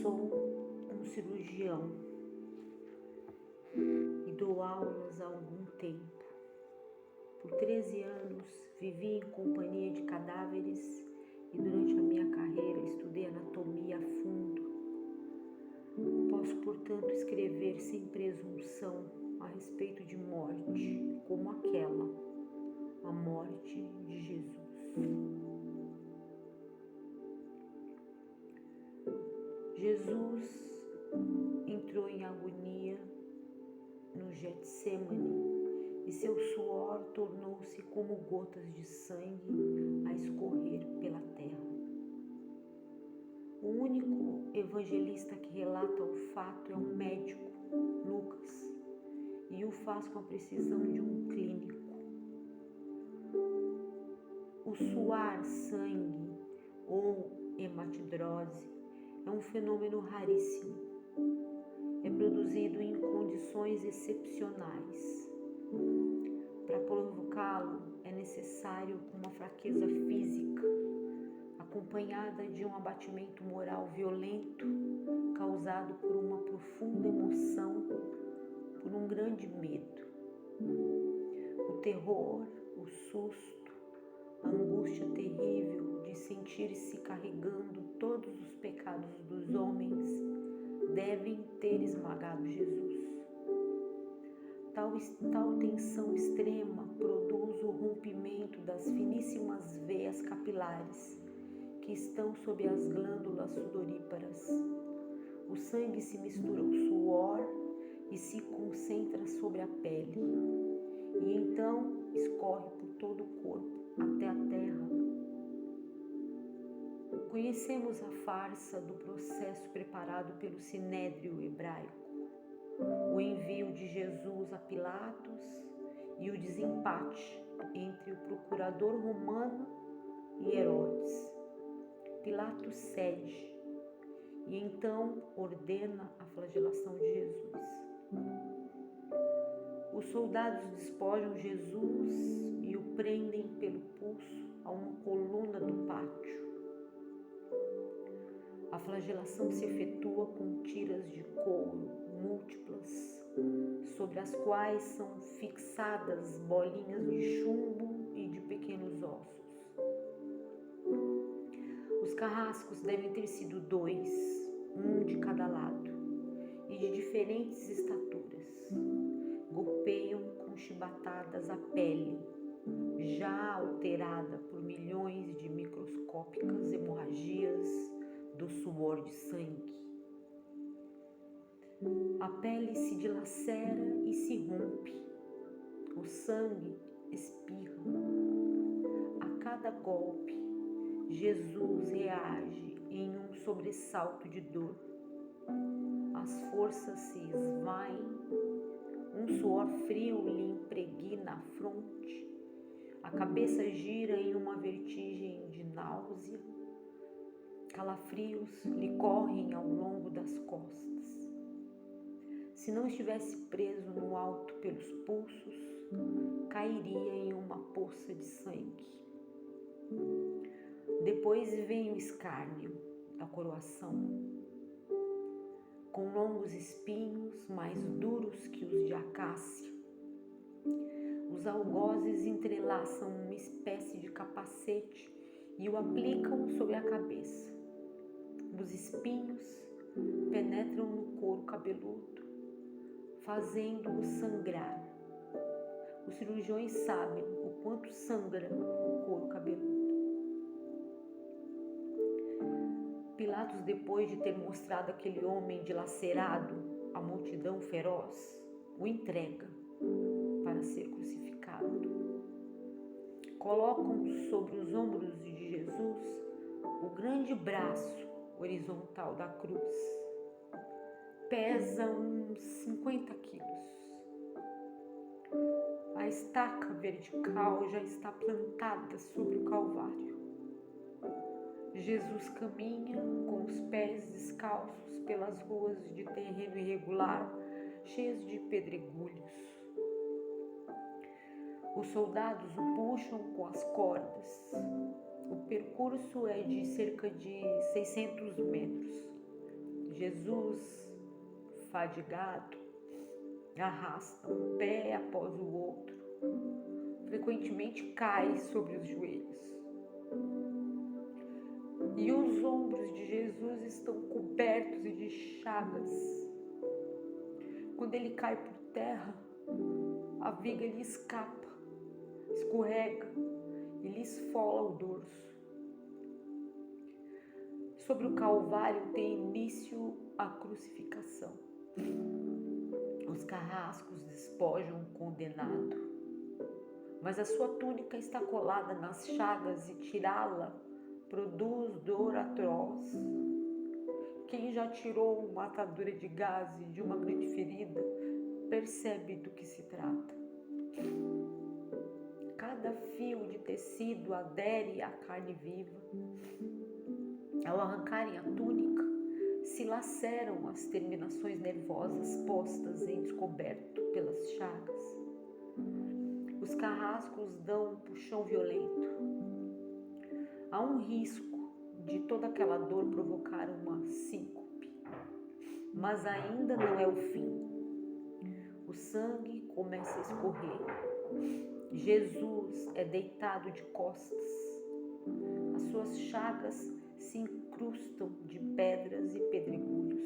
Sou um cirurgião e dou aulas há algum tempo. Por 13 anos vivi em companhia de cadáveres e durante a minha carreira estudei anatomia a fundo. Posso, portanto, escrever sem presunção a respeito de morte como aquela, a morte de Jesus. Jesus entrou em agonia no Getsêmani e seu suor tornou-se como gotas de sangue a escorrer pela terra. O único evangelista que relata o fato é um médico, Lucas, e o faz com a precisão de um clínico. O suar sangue ou hematidrose é um fenômeno raríssimo. É produzido em condições excepcionais. Para provocá-lo é necessário uma fraqueza física, acompanhada de um abatimento moral violento, causado por uma profunda emoção, por um grande medo. O terror, o susto, a angústia terrível de sentir-se carregando todos os pecados dos homens devem ter esmagado Jesus. Tal tensão extrema produz o rompimento das finíssimas veias capilares que estão sob as glândulas sudoríparas. O sangue se mistura ao suor e se concentra sobre a pele, e então escorre por todo o corpo até a terra. Conhecemos a farsa do processo preparado pelo Sinédrio hebraico, o envio de Jesus a Pilatos e o desempate entre o procurador romano e Herodes. Pilatos cede e então ordena a flagelação de Jesus. Os soldados despojam Jesus e o prendem pelo pulso a uma coluna do pátio. A flagelação se efetua com tiras de couro múltiplas, sobre as quais são fixadas bolinhas de chumbo e de pequenos ossos. Os carrascos devem ter sido 2, um de cada lado, e de diferentes estaturas. Golpeiam com chibatadas a pele, já alterada por milhões de microscópicas hemorragias do suor de sangue. A pele se dilacera e se rompe. O sangue espirra. A cada golpe, Jesus reage em um sobressalto de dor. As forças se esvaem. Um suor frio lhe impregna a fronte. A cabeça gira em uma vertigem de náusea. Calafrios lhe correm ao longo das costas. Se não estivesse preso no alto pelos pulsos, cairia em uma poça de sangue. Depois vem o escárnio da coroação, com longos espinhos mais duros que os de acácia. Os algozes entrelaçam uma espécie de capacete e o aplicam sobre a cabeça. Os espinhos penetram no couro cabeludo, fazendo-o sangrar. Os cirurgiões sabem o quanto sangra o couro cabeludo. Pilatos, depois de ter mostrado aquele homem dilacerado à multidão feroz, o entrega para ser crucificado. Colocam sobre os ombros de Jesus o grande braço horizontal da cruz. Pesa uns 50 quilos. A estaca vertical já está plantada sobre o Calvário. Jesus caminha com os pés descalços pelas ruas de terreno irregular, cheias de pedregulhos. Os soldados o puxam com as cordas. O percurso é de cerca de 600 metros. Jesus, fadigado, arrasta um pé após o outro, frequentemente cai sobre os joelhos. E os ombros de Jesus estão cobertos de chagas. Quando ele cai por terra, a viga lhe escapa, escorrega e lhe esfola o dorso. Sobre o Calvário tem início a crucificação. Os carrascos despojam o condenado, mas a sua túnica está colada nas chagas e tirá-la produz dor atroz. Quem já tirou uma atadura de gaze de uma grande ferida percebe do que se trata. Cada fio de tecido adere à carne viva. Ao arrancarem a túnica, se laceram as terminações nervosas postas em descoberto pelas chagas. Os carrascos dão um puxão violento. Há um risco de toda aquela dor provocar uma síncope, mas ainda não é o fim. O sangue começa a escorrer. Jesus é deitado de costas. As suas chagas se incrustam de pedras e pedregulhos.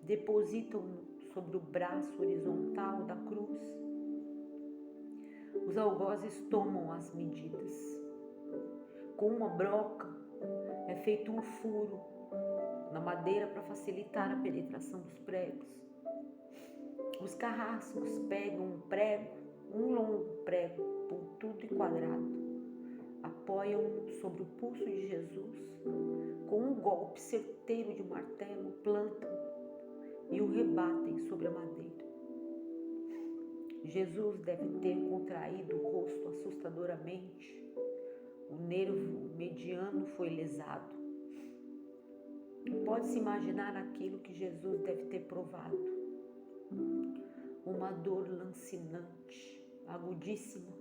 Depositam-no sobre o braço horizontal da cruz. Os algozes tomam as medidas. Com uma broca é feito um furo na madeira para facilitar a penetração dos pregos. Os carrascos pegam um prego, um longo prego, pontudo e quadrado, apoiam-no sobre o pulso de Jesus, com um golpe certeiro de martelo, plantam e o rebatem sobre a madeira. Jesus deve ter contraído o rosto assustadoramente. O nervo mediano foi lesado. Pode-se imaginar aquilo que Jesus deve ter provado. Uma dor lancinante, agudíssima,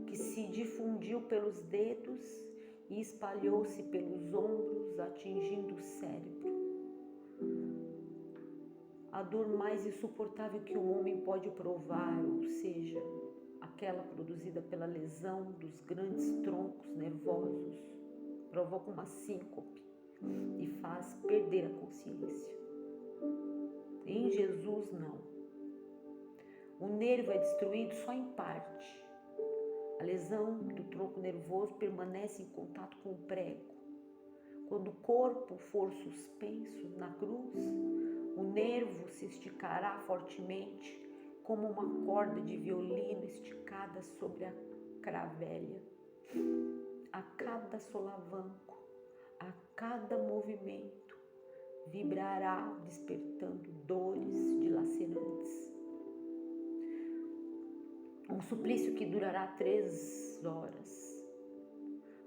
que se difundiu pelos dedos e espalhou-se pelos ombros, atingindo o cérebro. A dor mais insuportável que o homem pode provar, ou seja, aquela produzida pela lesão dos grandes troncos nervosos, provoca uma síncope e faz perder a consciência. Em Jesus, não. O nervo é destruído só em parte. A lesão do tronco nervoso permanece em contato com o prego. Quando o corpo for suspenso na cruz, o nervo se esticará fortemente como uma corda de violino esticada sobre a cravelha. A cada solavanco, a cada movimento, vibrará despertando dores dilacerantes. Um suplício que durará 3 horas.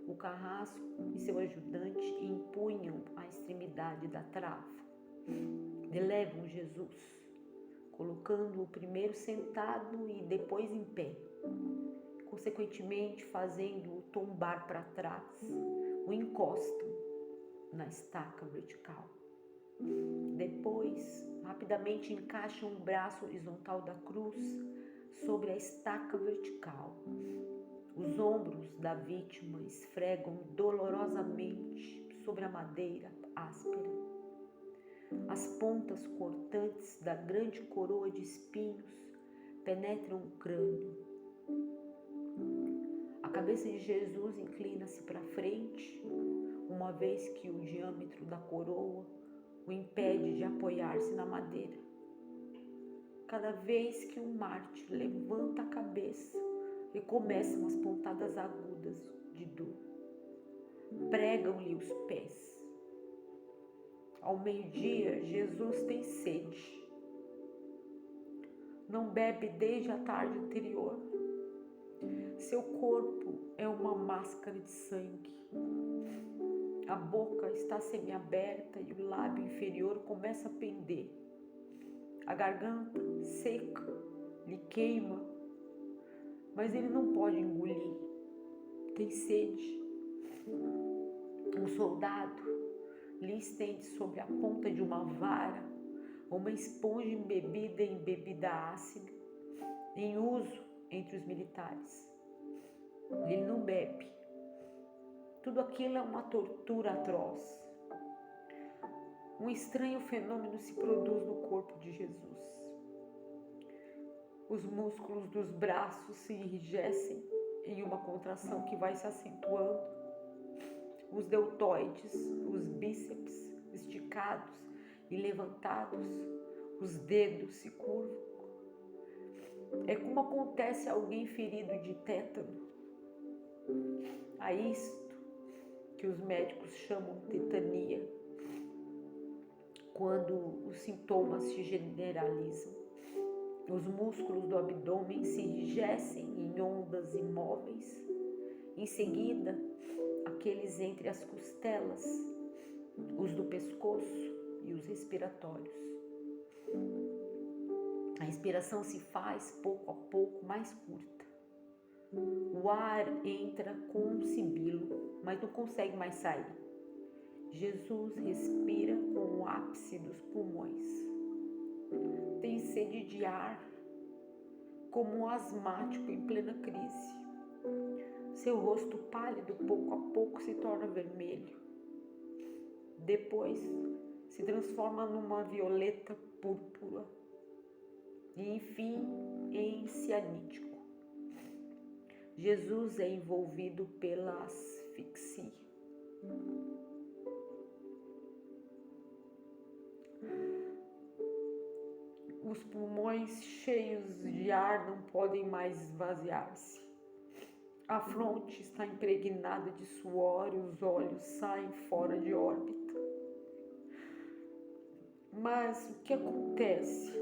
O carrasco e seu ajudante empunham a extremidade da trava. Elevam Jesus, colocando-o primeiro sentado e depois em pé, consequentemente fazendo-o tombar para trás, o encostam na estaca vertical. Depois, rapidamente encaixam o braço horizontal da cruz sobre a estaca vertical. Os ombros da vítima esfregam dolorosamente sobre a madeira áspera. As pontas cortantes da grande coroa de espinhos penetram o crânio. A cabeça de Jesus inclina-se para frente, uma vez que o diâmetro da coroa o impede de apoiar-se na madeira. Cada vez que um mártir levanta a cabeça, recomeçam as pontadas agudas de dor. Pregam-lhe os pés. Ao meio-dia, Jesus tem sede. Não bebe desde a tarde anterior. Seu corpo é uma máscara de sangue. A boca está semiaberta e o lábio inferior começa a pender. A garganta, seca, lhe queima, mas ele não pode engolir. Tem sede. Um soldado lhe ele estende sobre a ponta de uma vara uma esponja embebida em bebida ácida, em uso entre os militares. Ele não bebe. Tudo aquilo é uma tortura atroz. Um estranho fenômeno se produz no corpo de Jesus. Os músculos dos braços se enrijecem em uma contração que vai se acentuando. Os deltoides, os bíceps esticados e levantados, os dedos se curvam. É como acontece a alguém ferido de tétano. A isto que os médicos chamam de tetania, quando os sintomas se generalizam. Os músculos do abdômen se enrijecem em ondas imóveis. Em seguida, aqueles entre as costelas, os do pescoço e os respiratórios. A respiração se faz pouco a pouco mais curta. O ar entra com um sibilo, mas não consegue mais sair. Jesus respira com o ápice dos pulmões. Tem sede de ar, como um asmático em plena crise. Seu rosto pálido pouco a pouco se torna vermelho. Depois se transforma numa violeta púrpura e, enfim, em cianítico. Jesus é envolvido pela asfixia. Os pulmões cheios de ar não podem mais esvaziar-se. A fronte está impregnada de suor e os olhos saem fora de órbita. Mas o que acontece?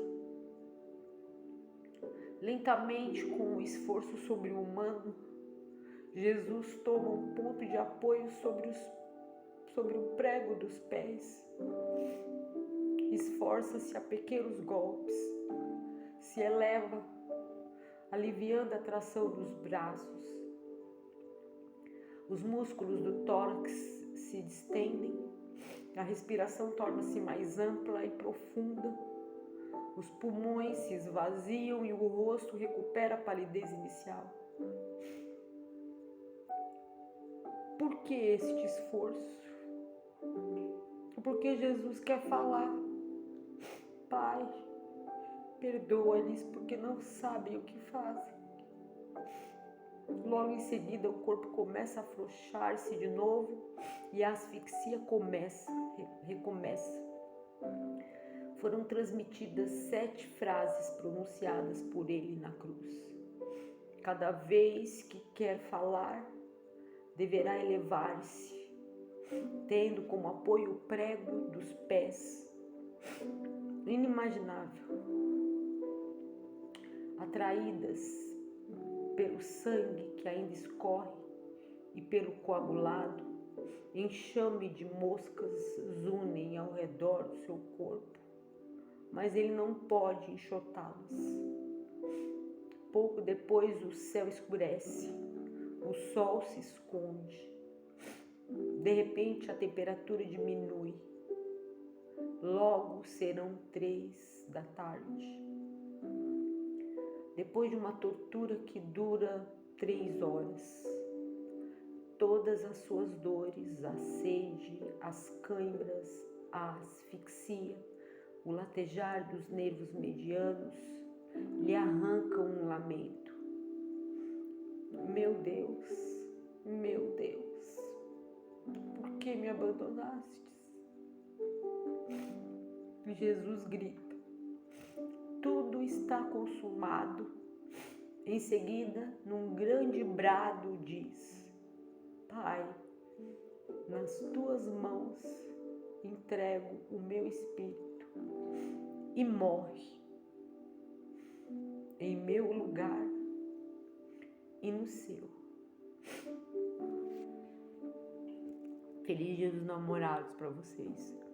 Lentamente, com um esforço sobre-humano, Jesus toma um ponto de apoio sobre o prego dos pés. Esforça-se a pequenos golpes, se eleva, aliviando a tração dos braços. Os músculos do tórax se distendem, a respiração torna-se mais ampla e profunda, os pulmões se esvaziam e o rosto recupera a palidez inicial. Por que este esforço? Porque Jesus quer falar: Pai, perdoa-lhes porque não sabem o que fazem. Logo em seguida, o corpo começa a afrouxar-se de novo e a asfixia recomeça. Foram transmitidas 7 frases pronunciadas por ele na cruz. Cada vez que quer falar, deverá elevar-se, tendo como apoio o prego dos pés. Inimaginável. Atraídas pelo sangue que ainda escorre e pelo coagulado, enxame de moscas zunem ao redor do seu corpo, mas ele não pode enxotá-las. Pouco depois o céu escurece, o sol se esconde. De repente a temperatura diminui. Logo serão 3 da tarde. Depois de uma tortura que dura 3 horas, todas as suas dores, a sede, as câimbras, a asfixia, o latejar dos nervos medianos, lhe arrancam um lamento. Meu Deus, por que me abandonastes? Jesus grita: tudo está consumado. Em seguida, num grande brado, diz: Pai, nas tuas mãos entrego o meu espírito, e morre em meu lugar e no seu. Feliz Dia dos Namorados para vocês.